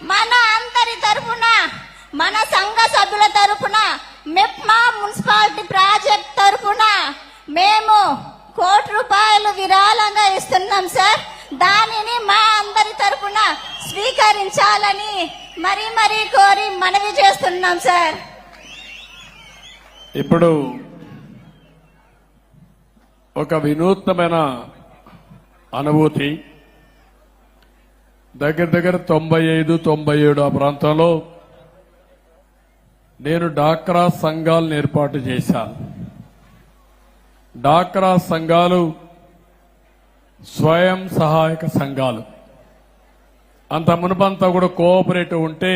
మన అందరి తరఫున, మన సంఘ సభ్యుల తరఫున, మెప్మా మున్సిపాలిటీ ప్రాజెక్ట్ తరఫున మేము ₹1 విరాళంగా ఇస్తున్నాం సార్. దానిని మా అందరి తరఫున స్వీకరించాలని మరీ కోరి మనవి చేస్తున్నాం సార్. ఇప్పుడు ఒక వినూత్నమైన అనుభూతి. దగ్గర 95-97 ఆ ప్రాంతంలో నేను డాక్రా సంఘాలను ఏర్పాటు చేశాను. డాక్రా సంఘాలు స్వయం సహాయక సంఘాలు. అంత మునుపంతా కూడా కోఆపరేటివ్ ఉంటే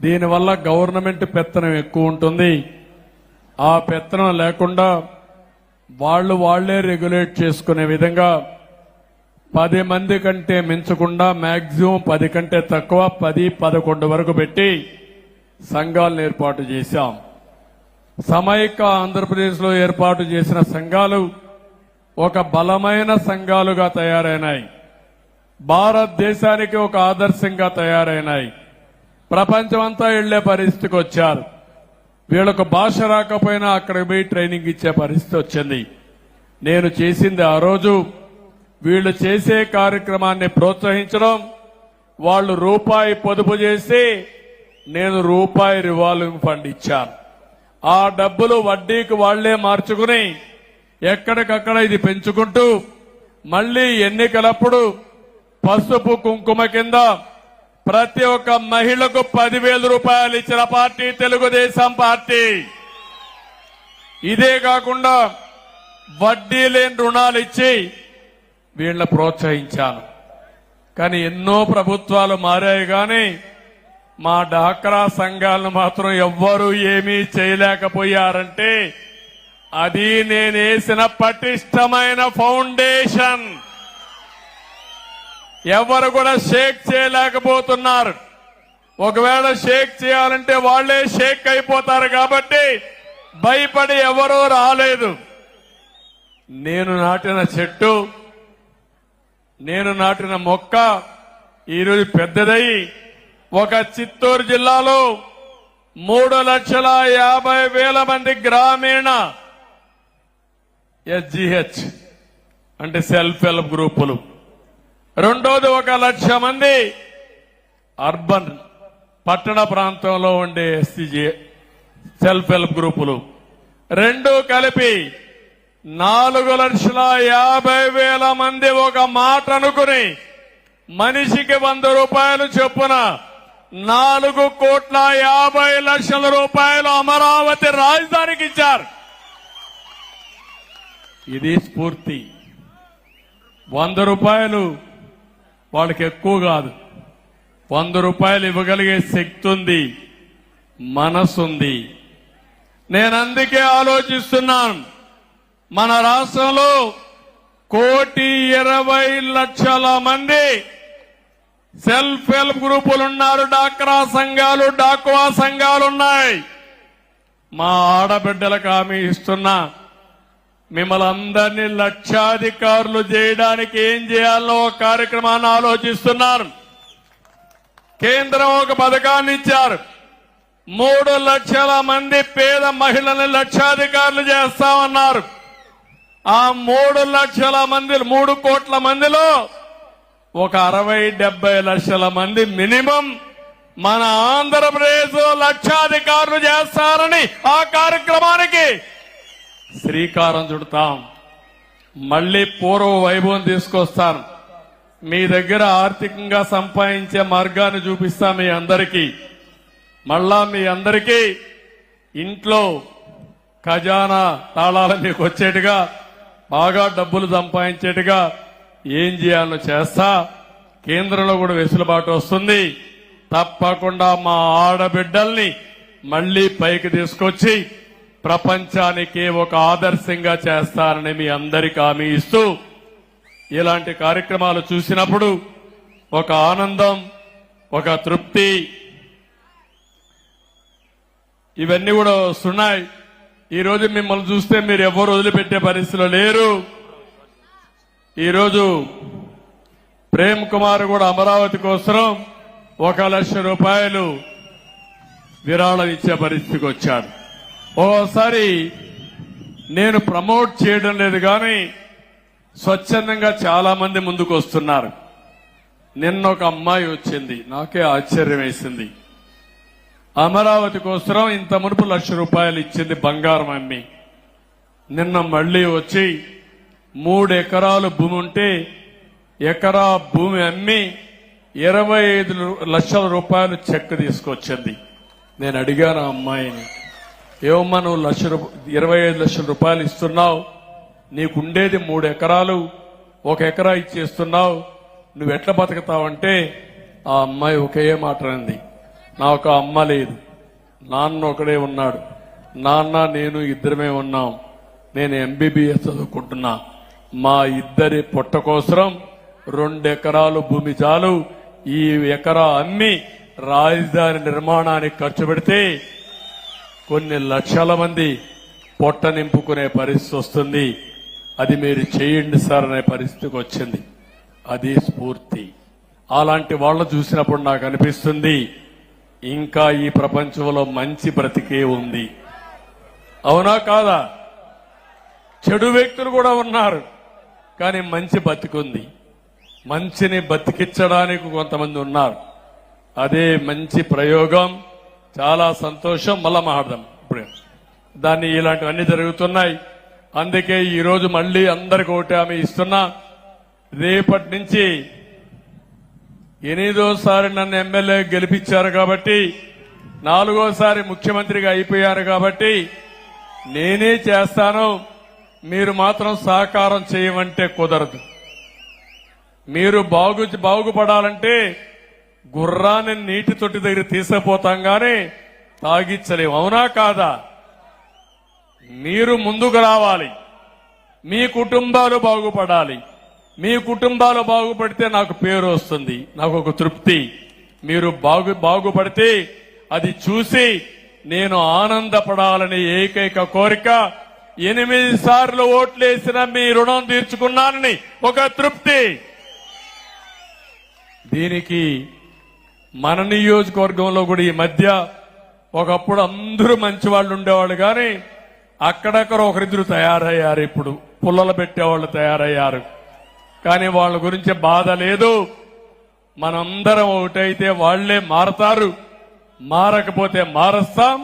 దీనివల్ల గవర్నమెంట్ పెత్తనం ఎక్కువ ఉంటుంది. ఆ పెత్తనం లేకుండా వాళ్లే రెగ్యులేట్ చేసుకునే విధంగా 10 మంది కంటే మించకుండా మాక్సిమం 10 కంటే తక్కువ 10-11 వరకు పెట్టి సంఘాలను ఏర్పాటు చేశాం. సమైక్య ఆంధ్రప్రదేశ్లో ఏర్పాటు చేసిన సంఘాలు ఒక బలమైన సంఘాలుగా తయారైనాయి. భారతదేశానికి ఒక ఆదర్శంగా తయారైనాయి. ప్రపంచమంతా వెళ్లే పరిస్థితికి వచ్చారు. వీళ్ళకు భాష రాకపోయినా అక్కడికి పోయి ట్రైనింగ్ ఇచ్చే పరిస్థితి వచ్చింది. నేను చేసింది ఆ రోజు వీళ్లు చేసే కార్యక్రమాన్ని ప్రోత్సహించడం. వాళ్ళు రూపాయి పొదుపు చేసి నేను రూపాయి రివాల్వింగ్ ఫండ్ ఇచ్చాను. ఆ డబ్బులు వడ్డీకి వాళ్లే మార్చుకుని ఎక్కడికక్కడ ఇది పెంచుకుంటూ మళ్లీ ఎన్నికలప్పుడు పసుపు కుంకుమ కింద ప్రతి ఒక్క మహిళకు ₹10,000 ఇచ్చిన పార్టీ తెలుగుదేశం పార్టీ. ఇదే కాకుండా వడ్డీ లేని రుణాలు ఇచ్చి వీళ్ళ ప్రోత్సహించాను. కానీ ఎన్నో ప్రభుత్వాలు మారాయి కానీ మా డాక్రా సంఘాలను మాత్రం ఎవ్వరూ ఏమీ చేయలేకపోయారంటే అది నేనేసిన పటిష్టమైన ఫౌండేషన్. ఎవరు కూడా షేక్ చేయలేకపోతున్నారు. ఒకవేళ షేక్ చేయాలంటే వాళ్లే షేక్ అయిపోతారు కాబట్టి భయపడి ఎవరూ రాలేదు. నేను నాటిన చెట్టు, నేను నాటిన మొక్క ఈరోజు పెద్దదై ఒక చిత్తూరు జిల్లాలో 3,50,000 మంది గ్రామీణ SGH అంటే సెల్ఫ్ హెల్ప్ గ్రూపులు, రెండోది 1,00,000 మంది అర్బన్ పట్టణ ప్రాంతంలో ఉండే SCG సెల్ఫ్ హెల్ప్ గ్రూపులు, రెండు కలిపి 4,50,000 మంది ఒక మాట అనుకుని మనిషికి ₹100 చొప్పున ₹4,50,00,000 అమరావతి రాజధానికి ఇచ్చారు. ఇది స్ఫూర్తి. ₹100 వాళ్ళకి ఎక్కువ కాదు. ₹100 ఇవ్వగలిగే శక్తి ఉంది, మనసుంది. నేను అందుకే ఆలోచిస్తున్నాను, మన రాష్ట్రంలో 1,20,00,000 మంది సెల్ఫ్ హెల్ప్ గ్రూపులున్నారు. డాక్రా సంఘాలు, డాక్వా సంఘాలున్నాయి. మా ఆడబిడ్డలకు హామీ ఇస్తున్నా, మిమ్మల్ని అందరినీ లక్షాధికారులు చేయడానికి ఏం చేయాలో ఒక కార్యక్రమాన్ని ఆలోచిస్తున్నారు. కేంద్రం ఒక పథకాన్ని ఇచ్చారు. 3 లక్షల మంది పేద మహిళల్ని లక్షాధికారులు చేస్తామన్నారు. ఆ 3 లక్షల మంది, 3 కోట్ల మందిలో ఒక 60-70 లక్షల మంది మినిమం మన ఆంధ్రప్రదేశ్ లక్షాధికారులు చేస్తారని ఆ కార్యక్రమానికి శ్రీకారం చుడతాం. మళ్లీ పూర్వ వైభవం తీసుకొస్తాను. మీ దగ్గర ఆర్థికంగా సంపాదించే మార్గాన్ని చూపిస్తా. మీ అందరికీ మళ్ళా మీ అందరికీ ఇంట్లో ఖజానా తాళాలు మీకు వచ్చేట్టుగా, బాగా డబ్బులు సంపాదించేట్టుగా ఏం చేయాలో చేస్తా. కేంద్రంలో కూడా వెసులుబాటు వస్తుంది. తప్పకుండా మా ఆడబిడ్డల్ని మళ్లీ పైకి తీసుకొచ్చి ప్రపంచానికి ఒక ఆదర్శంగా చేస్తారని మీ అందరికీ హామీ ఇస్తూ, ఇలాంటి కార్యక్రమాలు చూసినప్పుడు ఒక ఆనందం, ఒక తృప్తి, ఇవన్నీ కూడా వస్తున్నాయి. ఈరోజు మిమ్మల్ని చూస్తే మీరు ఎవరు వదిలిపెట్టే పరిస్థితిలో లేరు. ఈరోజు ప్రేమ్ కుమార్ కూడా అమరావతి కోసం 1,00,000 రూపాయలు విరాళం ఇచ్చే పరిస్థితికి వచ్చాడు. ఓసారి నేను ప్రమోట్ చేయడం లేదు కానీ స్వచ్ఛందంగా చాలా మంది ముందుకు వస్తున్నారు. నిన్న ఒక అమ్మాయి వచ్చింది, నాకే ఆశ్చర్యం వేసింది. అమరావతి కోసం ఇంత మునుపు 1,00,000 రూపాయలు ఇచ్చింది బంగారం అమ్మి. నిన్న మళ్లీ వచ్చి 3 ఎకరాలు భూమి ఉంటే ఎకరా భూమి అమ్మి 25 లక్షల రూపాయలు చెక్ తీసుకొచ్చింది. నేను అడిగాను ఆ అమ్మాయిని, ఏమమ్మా నువ్వు 25 లక్షల రూపాయలు ఇస్తున్నావు, నీకుండేది 3 ఎకరాలు, 1 ఎకరా ఇచ్చేస్తున్నావు, నువ్వెట్లా బతుకుతావంటే ఆ అమ్మాయి ఒకే మాట అంది, నాకు అమ్మ లేదు, నాన్న ఒకడే ఉన్నాడు, నాన్న నేను ఇద్దరమే ఉన్నాం, నేను MBBS చదువుకుంటున్నా, మా ఇద్దరి పొట్ట కోసం 2 ఎకరాలు భూమి చాలు, ఈ ఎకరా అమ్మి రాజధాని నిర్మాణానికి ఖర్చు పెడితే కొన్ని లక్షల మంది పొట్ట నింపుకునే పరిస్థితి వస్తుంది, అది మీరు చేయండి సార్ అనే పరిస్థితికి వచ్చింది. అది స్ఫూర్తి. అలాంటి వాళ్ళు చూసినప్పుడు నాకు అనిపిస్తుంది ఇంకా ఈ ప్రపంచంలో మంచి బ్రతికే ఉంది. అవునా కాదా? చెడు వ్యక్తులు కూడా ఉన్నారు, కానీ మంచి బతికుంది. మంచిని బతికించడానికి కొంతమంది ఉన్నారు. అదే మంచి ప్రయోగం. చాలా సంతోషం. మళ్ళా మాట్లాడదాం ఇప్పుడే. దాన్ని ఇలాంటివన్నీ జరుగుతున్నాయి. అందుకే ఈ రోజు మళ్లీ అందరికి ఒకటి హామీ ఇస్తున్నా, రేపటి నుంచి 8వ నన్ను ఎమ్మెల్యే గెలిపించారు కాబట్టి, 4వసారి ముఖ్యమంత్రిగా అయిపోయారు కాబట్టి నేనే చేస్తాను, మీరు మాత్రం సహకారం చేయమంటే కుదరదు. మీరు బాగుపడాలంటే గుర్రాన్ని నీటి తొట్టి దగ్గర తీసుకుపోతాం గానీ తాగిచ్చలేము. అవునా కాదా? మీరు ముందుకు రావాలి, మీ కుటుంబాలు బాగుపడాలి. మీ కుటుంబాలు బాగుపడితే నాకు పేరు వస్తుంది, నాకు ఒక తృప్తి. మీరు బాగుపడితే అది చూసి నేను ఆనందపడాలని ఏకైక కోరిక. 8 సార్లు ఓట్లేసిన మీ రుణం తీర్చుకున్నానని ఒక తృప్తి. దీనికి మన నియోజకవర్గంలో కూడా ఈ మధ్య ఒకప్పుడు అందరూ మంచి వాళ్ళు ఉండేవాళ్ళు, కానీ అక్కడక్కడ ఒకరిద్దరు తయారయ్యారు. ఇప్పుడు పుల్లలు పెట్టేవాళ్ళు తయారయ్యారు, కానీ వాళ్ళ గురించి బాధ లేదు. మనందరం ఒకటైతే వాళ్లే మారతారు, మారకపోతే మారుస్తాం.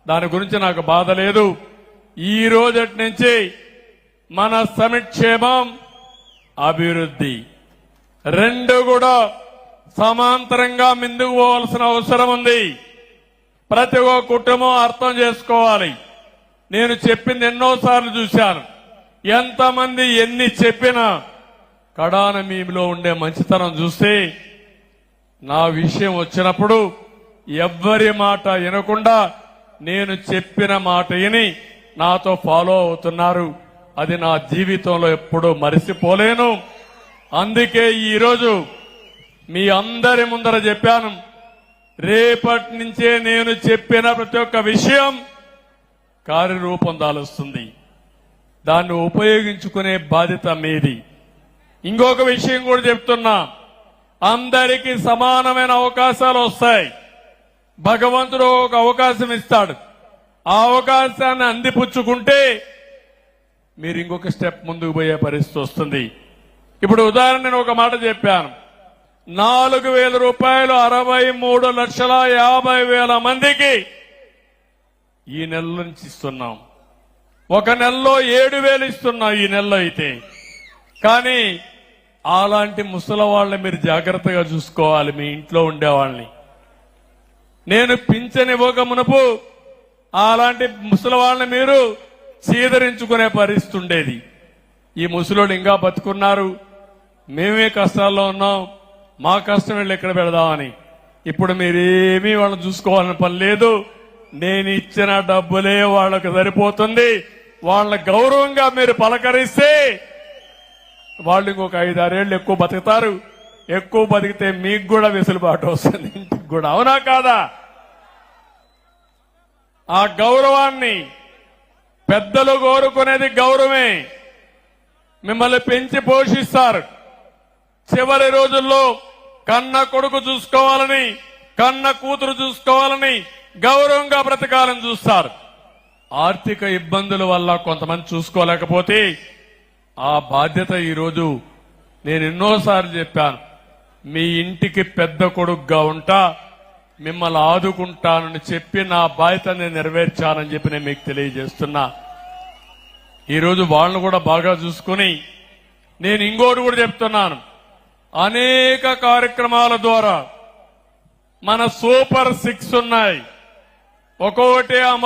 దాని గురించి నాకు బాధ లేదు. ఈ రోజటి నుంచి మన సంక్షేమం, అభివృద్ధి రెండు కూడా సమాంతరంగా ముందుకు పోవాల్సిన అవసరం ఉంది. ప్రతి ఒక్క కుటుంబం అర్థం చేసుకోవాలి. నేను చెప్పింది ఎన్నోసార్లు చూశాను. ఎంతమంది ఎన్ని చెప్పినా కడాన మీలో ఉండే మంచితనం చూస్తే, నా విషయం వచ్చినప్పుడు ఎవ్వరి మాట వినకుండా నేను చెప్పిన మాట విని నాతో ఫాలో అవుతున్నారు. అది నా జీవితంలో ఎప్పుడూ మరిసిపోలేను. అందుకే ఈరోజు మీ అందరి ముందర చెప్పాను, రేపటి నుంచే నేను చెప్పిన ప్రతి ఒక్క విషయం కార్యరూపం దాలుస్తుంది. దాన్ని ఉపయోగించుకునే బాధ్యత మీది. ఇంకొక విషయం కూడా చెప్తున్నా, అందరికీ సమానమైన అవకాశాలు వస్తాయి. భగవంతుడు ఒక అవకాశం ఇస్తాడు. ఆ అవకాశాన్ని అందిపుచ్చుకుంటే మీరు ఇంకొక స్టెప్ ముందుకు పోయే పరిస్థితి వస్తుంది. ఇప్పుడు ఉదాహరణ నేను ఒక మాట చెప్పాను, 4,000 రూపాయలు 63,50,000 మందికి ఈ నెల నుంచి ఇస్తున్నాం. ఒక నెలలో 7,000 ఇస్తున్నాం ఈ నెలలో అయితే. కానీ అలాంటి ముసలి వాళ్ళని మీరు జాగ్రత్తగా చూసుకోవాలి, మీ ఇంట్లో ఉండేవాళ్ళని. నేను పింఛన్ ఇవ్వక మునుపు అలాంటి ముసలి వాళ్ళని మీరు చీదరించుకునే పరిస్థితి ఉండేది. ఈ ముసలోళ్ళు ఇంకా బతుకున్నారు, మేమే కష్టాల్లో ఉన్నాం, మా కష్టం వీళ్ళు ఎక్కడ పెడదామని. ఇప్పుడు మీరేమీ వాళ్ళని చూసుకోవాలని పని లేదు. నేను ఇచ్చిన డబ్బులే వాళ్ళకు సరిపోతుంది. వాళ్ళ గౌరవంగా మీరు పలకరిస్తే వాళ్ళు ఇంకొక 5-6 ఏళ్లు ఎక్కువ బతుకుతారు. ఎక్కువ బతికితే మీకు కూడా వెసులుబాటు వస్తుంది, ఇంటికి కూడా. అవునా కాదా? ఆ గౌరవాన్ని పెద్దలు కోరుకునేది గౌరవమే. మిమ్మల్ని పెంచి పోషిస్తారు. చివరి రోజుల్లో కన్న కొడుకు చూసుకోవాలని, కన్న కూతురు చూసుకోవాలని, గౌరవంగా బ్రతకాలని చూస్తారు. ఆర్థిక ఇబ్బందుల వల్ల కొంతమంది చూసుకోలేకపోతే ఆ బాధ్యత ఈరోజు నేను ఎన్నోసార్లు చెప్పాను. మీ ఇంటికి పెద్ద కొడుకుగా ఉంటా, మిమ్మల్ని ఆదుకుంటానని చెప్పి నా బాధ్యత నేను నెరవేర్చానని చెప్పి నేను మీకు తెలియజేస్తున్నా. ఈరోజు వాళ్ళను కూడా బాగా చూసుకుని నేను ఇంకోటి కూడా చెప్తున్నాను. అనేక కార్యక్రమాల ద్వారా మన సూపర్ 6 ఉన్నాయి, ఒక్కొక్కటి అమలు